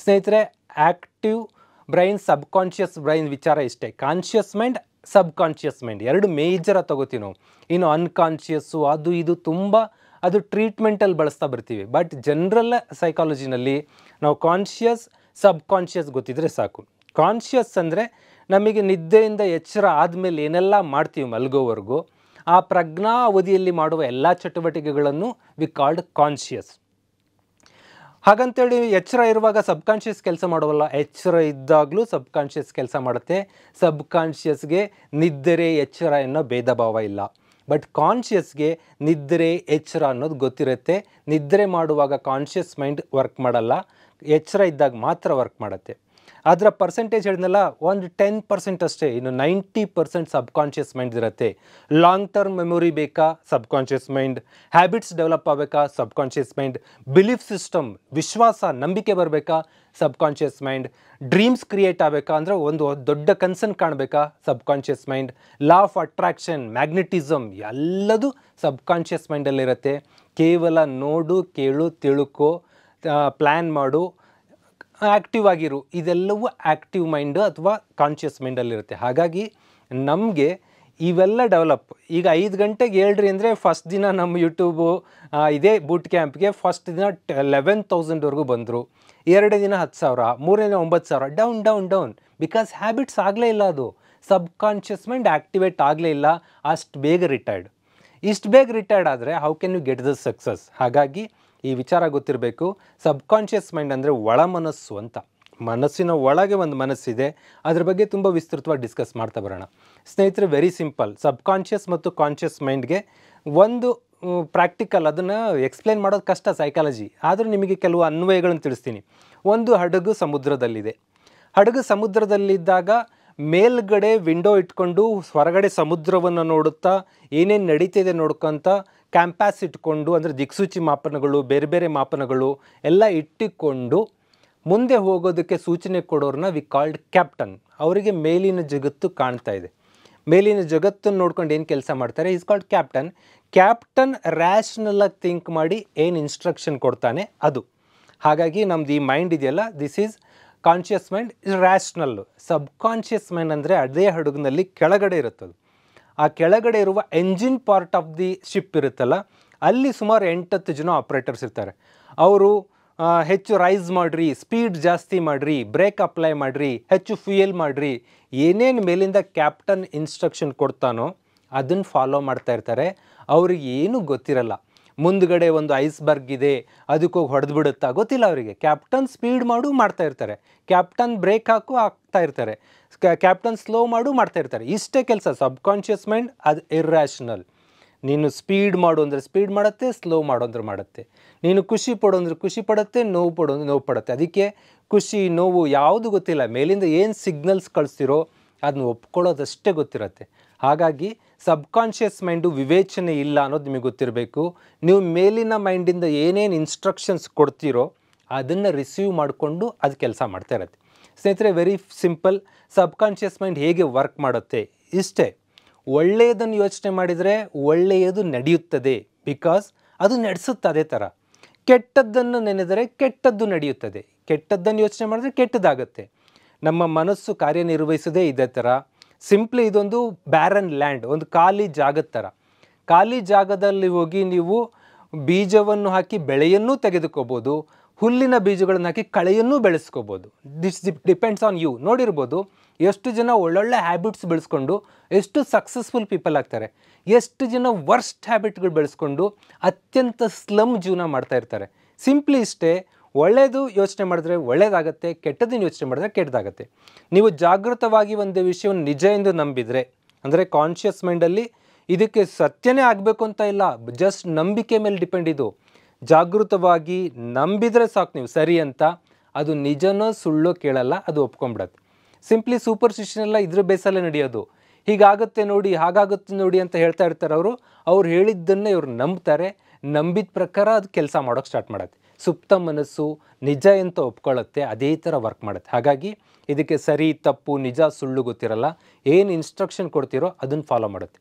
ಸ್ನೇಹಿತರೆ, active brain, subconscious brain ವಿಚಾರ ಇಷ್ಟೇ. ಕಾನ್ಷಿಯಸ್ ಮೈಂಡ್, ಸಬ್ಕಾನ್ಷಿಯಸ್ ಮೈಂಡ್ ಎರಡು ಮೇಜರಾಗಿ ತಗೋತೀವಿ ನಾವು. ಇನ್ನು ಅನ್ಕಾನ್ಷಿಯಸ್ಸು ಅದು ಇದು ತುಂಬ ಅದು ಟ್ರೀಟ್ಮೆಂಟಲ್ಲಿ ಬಳಸ್ತಾ ಬರ್ತೀವಿ. ಬಟ್ ಜನರಲ್ ಸೈಕಾಲಜಿನಲ್ಲಿ ನಾವು ಕಾನ್ಷಿಯಸ್, ಸಬ್ಕಾನ್ಷಿಯಸ್ ಗೊತ್ತಿದ್ರೆ ಸಾಕು. ಕಾನ್ಷಿಯಸ್ ಅಂದರೆ ನಮಗೆ ನಿದ್ದೆಯಿಂದ ಎಚ್ಚರ ಆದಮೇಲೆ ಏನೆಲ್ಲ ಮಾಡ್ತೀವಿ ಮಲಗೋವರೆಗೂ, ಆ ಪ್ರಜ್ಞಾ ಅವಧಿಯಲ್ಲಿ ಮಾಡುವ ಎಲ್ಲ ಚಟುವಟಿಕೆಗಳನ್ನು ವಿ ಕಾಲ್ಡ್ ಕಾನ್ಷಿಯಸ್. ಹಾಗಂತೇಳಿ ಎಚ್ಚರ ಇರುವಾಗ ಸಬ್ಕಾನ್ಷಿಯಸ್ ಕೆಲಸ ಮಾಡೋವಲ್ಲ, ಎಚ್ಚರ ಇದ್ದಾಗಲೂ ಸಬ್ಕಾನ್ಷಿಯಸ್ ಕೆಲಸ ಮಾಡುತ್ತೆ. ಸಬ್ಕಾನ್ಷಿಯಸ್ಗೆ ನಿದ್ರೆ ಎಚ್ಚರ ಅನ್ನೋ ಭೇದ ಭಾವ ಇಲ್ಲ. ಬಟ್ ಕಾನ್ಷಿಯಸ್ಗೆ ನಿದ್ರೆ ಎಚ್ಚರ ಅನ್ನೋದು ಗೊತ್ತಿರುತ್ತೆ. ನಿದ್ರೆ ಮಾಡುವಾಗ ಕಾನ್ಷಿಯಸ್ ಮೈಂಡ್ ವರ್ಕ್ ಮಾಡಲ್ಲ, ಎಚ್ಚರ ಇದ್ದಾಗ ಮಾತ್ರ ವರ್ಕ್ ಮಾಡುತ್ತೆ. ಅದರ ಪರ್ಸೆಂಟೇಜ್ ಹೇಳಿದ್ನಲ್ಲ, ಒಂದು 10% ಅಷ್ಟೇ. ಇನ್ನು 90% ಸಬ್ಕಾನ್ಷಿಯಸ್ ಮೈಂಡ್ ಇರುತ್ತೆ. ಲಾಂಗ್ ಟರ್ಮ್ ಮೆಮೊರಿ ಬೇಕಾ, ಸಬ್ಕಾನ್ಷಿಯಸ್ ಮೈಂಡ್. ಹ್ಯಾಬಿಟ್ಸ್ ಡೆವಲಪ್ ಆಗಬೇಕಾ, ಸಬ್ಕಾನ್ಷಿಯಸ್ ಮೈಂಡ್. ಬಿಲೀಫ್ ಸಿಸ್ಟಮ್, ವಿಶ್ವಾಸ, ನಂಬಿಕೆ ಬರಬೇಕಾ, ಸಬ್ಕಾನ್ಷಿಯಸ್ ಮೈಂಡ್. ಡ್ರೀಮ್ಸ್ ಕ್ರಿಯೇಟ್ ಆಗಬೇಕಾ ಅಂದರೆ ಒಂದು ದೊಡ್ಡ ಕನ್ಸನ್ ಕಾಣಬೇಕಾ, subconscious mind. Law of attraction, magnetism ಎಲ್ಲದೂ ಸಬ್ಕಾನ್ಷಿಯಸ್ ಮೈಂಡಲ್ಲಿರುತ್ತೆ. ಕೇವಲ ನೋಡು, ಕೇಳು, ತಿಳ್ಕೊ, ಪ್ಲ್ಯಾನ್ ಮಾಡು, ಆ್ಯಕ್ಟಿವ್ ಆಗಿರು, ಇದೆಲ್ಲವೂ ಆ್ಯಕ್ಟಿವ್ ಮೈಂಡು ಅಥವಾ ಕಾನ್ಷಿಯಸ್ ಮೈಂಡಲ್ಲಿರುತ್ತೆ. ಹಾಗಾಗಿ ನಮಗೆ ಇವೆಲ್ಲ ಡೆವಲಪ್. ಈಗ 5 ಗಂಟೆಗೆ ಹೇಳ್ರಿ ಅಂದರೆ ಫಸ್ಟ್ ದಿನ ನಮ್ಮ ಯೂಟ್ಯೂಬು ಇದೇ ಬೂಟ್ ಕ್ಯಾಂಪ್ಗೆ ಫಸ್ಟ್ ದಿನ 11,000ವರೆಗೂ ಬಂದರು. 2ನೇ ದಿನ 10,000, 3ನೇ ದಿನ 9,000, down down down. Because habits ಆಗಲೇ ಇಲ್ಲ, ಅದು ಸಬ್ಕಾನ್ಷಿಯಸ್ ಮೈಂಡ್ ಆ್ಯಕ್ಟಿವೇಟ್ ಆಗಲೇ ಇಲ್ಲ. ಅಷ್ಟು ಬೇಗ ರಿಟೈರ್ಡ್. ಇಷ್ಟು ಬೇಗ ರಿಟೈರ್ಡ್ ಆದರೆ how can you get the success? ಹಾಗಾಗಿ ಈ ವಿಚಾರ ಗೊತ್ತಿರಬೇಕು. ಸಬ್ಕಾನ್ಷಿಯಸ್ ಮೈಂಡ್ ಅಂದರೆ ಒಳ ಮನಸ್ಸು ಅಂತ. ಮನಸ್ಸಿನ ಒಳಗೆ ಒಂದು ಮನಸ್ಸಿದೆ. ಅದ್ರ ಬಗ್ಗೆ ತುಂಬ ವಿಸ್ತೃತವಾಗಿ ಡಿಸ್ಕಸ್ ಮಾಡ್ತಾ ಬರೋಣ. ಸ್ನೇಹಿತರೆ, ವೆರಿ ಸಿಂಪಲ್. ಸಬ್ಕಾನ್ಷಿಯಸ್ ಮತ್ತು ಕಾನ್ಷಿಯಸ್ ಮೈಂಡ್ಗೆ ಒಂದು ಪ್ರಾಕ್ಟಿಕಲ್, ಅದನ್ನು ಎಕ್ಸ್ಪ್ಲೇನ್ ಮಾಡೋದು ಕಷ್ಟ ಸೈಕಾಲಜಿ, ಆದರೂ ನಿಮಗೆ ಕೆಲವು ಅನ್ವಯಗಳನ್ನು ತಿಳಿಸ್ತೀನಿ. ಒಂದು ಹಡಗು ಸಮುದ್ರದಲ್ಲಿದೆ. ಹಡಗು ಸಮುದ್ರದಲ್ಲಿದ್ದಾಗ ಮೇಲ್ಗಡೆ ವಿಂಡೋ ಇಟ್ಕೊಂಡು ಹೊರಗಡೆ ಸಮುದ್ರವನ್ನು ನೋಡುತ್ತಾ ಏನೇನು ನಡೀತಿದೆ ನೋಡ್ಕೊತ ಕ್ಯಾಂಪಾಸ್ ಇಟ್ಕೊಂಡು, ಅಂದರೆ ದಿಕ್ಸೂಚಿ ಮಾಪನಗಳು, ಬೇರೆ ಬೇರೆ ಮಾಪನಗಳು ಎಲ್ಲ ಇಟ್ಟುಕೊಂಡು ಮುಂದೆ ಹೋಗೋದಕ್ಕೆ ಸೂಚನೆ ಕೊಡೋರನ್ನ ವಿ ಕಾಲ್ಡ್ ಕ್ಯಾಪ್ಟನ್. ಅವರಿಗೆ ಮೇಲಿನ ಜಗತ್ತು ಕಾಣ್ತಾ ಇದೆ. ಮೇಲಿನ ಜಗತ್ತನ್ನು ನೋಡ್ಕೊಂಡು ಏನು ಕೆಲಸ ಮಾಡ್ತಾರೆ, ಈಸ್ ಕಾಲ್ಡ್ ಕ್ಯಾಪ್ಟನ್. ಕ್ಯಾಪ್ಟನ್ ರ್ಯಾಷನಲಾಗಿ ಥಿಂಕ್ ಮಾಡಿ ಏನು ಇನ್ಸ್ಟ್ರಕ್ಷನ್ ಕೊಡ್ತಾನೆ ಅದು. ಹಾಗಾಗಿ ನಮ್ದು ಈ ಮೈಂಡ್ ಇದೆಯಲ್ಲ, this is conscious mind, is rational. Subconscious mind ಅಂದರೆ ಅದೇ ಹಡಗಿನಲ್ಲಿ ಕೆಳಗಡೆ ಇರುತ್ತದು. ಆ ಕೆಳಗಡೆ ಇರುವ engine part of the ship ಇರುತ್ತಲ್ಲ, ಅಲ್ಲಿ ಸುಮಾರು 8-10 ಜನ ಆಪ್ರೇಟರ್ಸ್ ಇರ್ತಾರೆ. ಅವರು ಹೆಚ್ಚು ರೈಸ್ ಮಾಡಿರಿ, ಸ್ಪೀಡ್ ಜಾಸ್ತಿ ಮಾಡಿರಿ, ಬ್ರೇಕ್ ಅಪ್ಲೈ ಮಾಡಿರಿ, ಹೆಚ್ಚು ಫ್ಯೂಯಲ್ ಮಾಡಿರಿ, ಏನೇನು ಮೇಲಿಂದ ಕ್ಯಾಪ್ಟನ್ ಇನ್ಸ್ಟ್ರಕ್ಷನ್ ಕೊಡ್ತಾನೋ ಅದನ್ನು ಫಾಲೋ ಮಾಡ್ತಾ ಇರ್ತಾರೆ. ಅವ್ರಿಗೆ ಏನೂ ಗೊತ್ತಿರಲ್ಲ. ಮುಂದ್ಗಡೆ ಒಂದು ಐಸ್ಬರ್ಗ್ ಇದೆ, ಅದಕ್ಕೋಗಿ ಹೊಡೆದು ಬಿಡುತ್ತಾ ಗೊತ್ತಿಲ್ಲ ಅವರಿಗೆ. ಕ್ಯಾಪ್ಟನ್ ಸ್ಪೀಡ್ ಮಾಡು ಮಾಡ್ತಾ ಇರ್ತಾರೆ, ಕ್ಯಾಪ್ಟನ್ ಬ್ರೇಕ್ ಹಾಕು ಹಾಕ್ತಾ ಇರ್ತಾರೆ, ಕ್ಯಾಪ್ಟನ್ ಸ್ಲೋ ಮಾಡು ಮಾಡ್ತಾ ಇರ್ತಾರೆ. ಇಷ್ಟೇ ಕೆಲಸ. ಸಬ್ಕಾನ್ಷಿಯಸ್ ಮೈಂಡ್ ಅದು ಇರ್ರ್ಯಾಷನಲ್. ನೀನು ಸ್ಪೀಡ್ ಮಾಡು ಅಂದರೆ ಸ್ಪೀಡ್ ಮಾಡುತ್ತೆ, ಸ್ಲೋ ಮಾಡು ಅಂದ್ರೆ ಮಾಡುತ್ತೆ. ನೀನು ಖುಷಿ ಪಡು ಅಂದರೆ ಖುಷಿ ಪಡುತ್ತೆ, ನೋವು ಪಡು ಅಂದರೆ ನೋವು ಪಡುತ್ತೆ. ಅದಕ್ಕೆ ಖುಷಿ ನೋವು ಯಾವುದು ಗೊತ್ತಿಲ್ಲ, ಮೇಲಿಂದ ಏನು ಸಿಗ್ನಲ್ಸ್ ಕಳಿಸ್ತಿರೋ ಅದನ್ನ ಒಪ್ಕೊಳ್ಳೋದಷ್ಟೇ ಗೊತ್ತಿರುತ್ತೆ. ಹಾಗಾಗಿ ಸಬ್ಕಾನ್ಷಿಯಸ್ ಮೈಂಡು ವಿವೇಚನೆ ಇಲ್ಲ ಅನ್ನೋದು ನಿಮಗೆ ಗೊತ್ತಿರಬೇಕು. ನೀವು ಮೇಲಿನ ಮೈಂಡಿಂದ ಏನೇನು ಇನ್ಸ್ಟ್ರಕ್ಷನ್ಸ್ ಕೊಡ್ತೀರೋ ಅದನ್ನು ರಿಸೀವ್ ಮಾಡಿಕೊಂಡು ಅದು ಕೆಲಸ ಮಾಡ್ತಾ ಇರುತ್ತೆ. ಸ್ನೇಹಿತರೆ, ವೆರಿ ಸಿಂಪಲ್. ಸಬ್ಕಾನ್ಷಿಯಸ್ ಮೈಂಡ್ ಹೇಗೆ ವರ್ಕ್ ಮಾಡುತ್ತೆ ಇಷ್ಟೇ. ಒಳ್ಳೆಯದನ್ನು ಯೋಚನೆ ಮಾಡಿದರೆ ಒಳ್ಳೆಯದು ನಡೆಯುತ್ತದೆ, ಬಿಕಾಸ್ ಅದು ನಡೆಸುತ್ತೆ. ಅದೇ ಥರ ಕೆಟ್ಟದ್ದನ್ನು ನೆನೆದರೆ ಕೆಟ್ಟದ್ದು ನಡೆಯುತ್ತದೆ, ಕೆಟ್ಟದ್ದನ್ನು ಯೋಚನೆ ಮಾಡಿದ್ರೆ ಕೆಟ್ಟದಾಗುತ್ತೆ. ನಮ್ಮ ಮನಸ್ಸು ಕಾರ್ಯನಿರ್ವಹಿಸೋದೇ ಇದೇ ಥರ. ಸಿಂಪ್ಲಿ ಇದೊಂದು ಬ್ಯಾರನ್ ಲ್ಯಾಂಡ್, ಒಂದು ಖಾಲಿ ಜಾಗದ ಥರ. ಖಾಲಿ ಜಾಗದಲ್ಲಿ ಹೋಗಿ ನೀವು ಬೀಜವನ್ನು ಹಾಕಿ ಬೆಳೆಯನ್ನೂ ತೆಗೆದುಕೋಬೋದು, ಹುಲ್ಲಿನ ಬೀಜಗಳನ್ನು ಹಾಕಿ ಕಳೆಯನ್ನೂ ಬೆಳೆಸ್ಕೋಬೋದು. This depends on you. ನೋಡಿರ್ಬೋದು ಎಷ್ಟು ಜನ ಒಳ್ಳೊಳ್ಳೆ ಹ್ಯಾಬಿಟ್ಸ್ ಬೆಳೆಸ್ಕೊಂಡು ಎಷ್ಟು ಸಕ್ಸಸ್ಫುಲ್ ಪೀಪಲ್ ಆಗ್ತಾರೆ, ಎಷ್ಟು ಜನ ವರ್ಸ್ಟ್ ಹ್ಯಾಬಿಟ್ಗಳು ಬೆಳೆಸ್ಕೊಂಡು ಅತ್ಯಂತ ಸ್ಲಮ್ ಜೀವನ ಮಾಡ್ತಾ ಇರ್ತಾರೆ. ಸಿಂಪ್ಲಿ ಇಷ್ಟೇ. ಒಳ್ಳೆಯದು ಯೋಚನೆ ಮಾಡಿದ್ರೆ ಒಳ್ಳೆಯದಾಗತ್ತೆ, ಕೆಟ್ಟದನ್ನು ಯೋಚನೆ ಮಾಡಿದ್ರೆ ಕೆಟ್ಟದಾಗತ್ತೆ. ನೀವು ಜಾಗೃತವಾಗಿ ಒಂದು ವಿಷಯವನ್ನು ನಿಜ ಎಂದು ನಂಬಿದರೆ, ಅಂದರೆ ಕಾನ್ಷಿಯಸ್ ಮೈಂಡಲ್ಲಿ ಇದಕ್ಕೆ ಸತ್ಯನೇ ಆಗಬೇಕು ಅಂತ ಇಲ್ಲ, ಜಸ್ಟ್ ನಂಬಿಕೆ ಮೇಲೆ ಡಿಪೆಂಡ್. ಇದು ಜಾಗೃತವಾಗಿ ನಂಬಿದರೆ ಸಾಕು ನೀವು ಸರಿ ಅಂತ, ಅದು ನಿಜನೋ ಸುಳ್ಳೋ ಕೇಳಲ್ಲ, ಅದು ಒಪ್ಕೊಂಡ್ಬಿಡತ್ತೆ. ಸಿಂಪ್ಲಿ ಸೂಪರ್ಸ್ಟಿಷನ್ ಎಲ್ಲ ಇದ್ರ ಬೇಸಲ್ಲೇ ನಡೆಯೋದು. ಹೀಗಾಗುತ್ತೆ ನೋಡಿ, ಹಾಗಾಗುತ್ತೆ ನೋಡಿ ಅಂತ ಹೇಳ್ತಾ ಇರ್ತಾರೆ ಅವರು. ಅವ್ರು ಹೇಳಿದ್ದನ್ನೇ ಇವ್ರು ನಂಬ್ತಾರೆ, ನಂಬಿದ ಪ್ರಕಾರ ಅದು ಕೆಲಸ ಮಾಡೋಕ್ಕೆ ಸ್ಟಾರ್ಟ್ ಮಾಡುತ್ತೆ. ಸುಪ್ತ ಮನಸ್ಸು ನಿಜ ಅಂತ ಒಪ್ಕೊಳ್ಳುತ್ತೆ, ಅದೇ ಥರ ವರ್ಕ್ ಮಾಡುತ್ತೆ. ಹಾಗಾಗಿ ಇದಕ್ಕೆ ಸರಿ ತಪ್ಪು ನಿಜ ಸುಳ್ಳು ಗೊತ್ತಿರಲ್ಲ. ಏನು ಇನ್ಸ್ಟ್ರಕ್ಷನ್ ಕೊಡ್ತೀರೋ ಅದನ್ನು ಫಾಲೋ ಮಾಡುತ್ತೆ.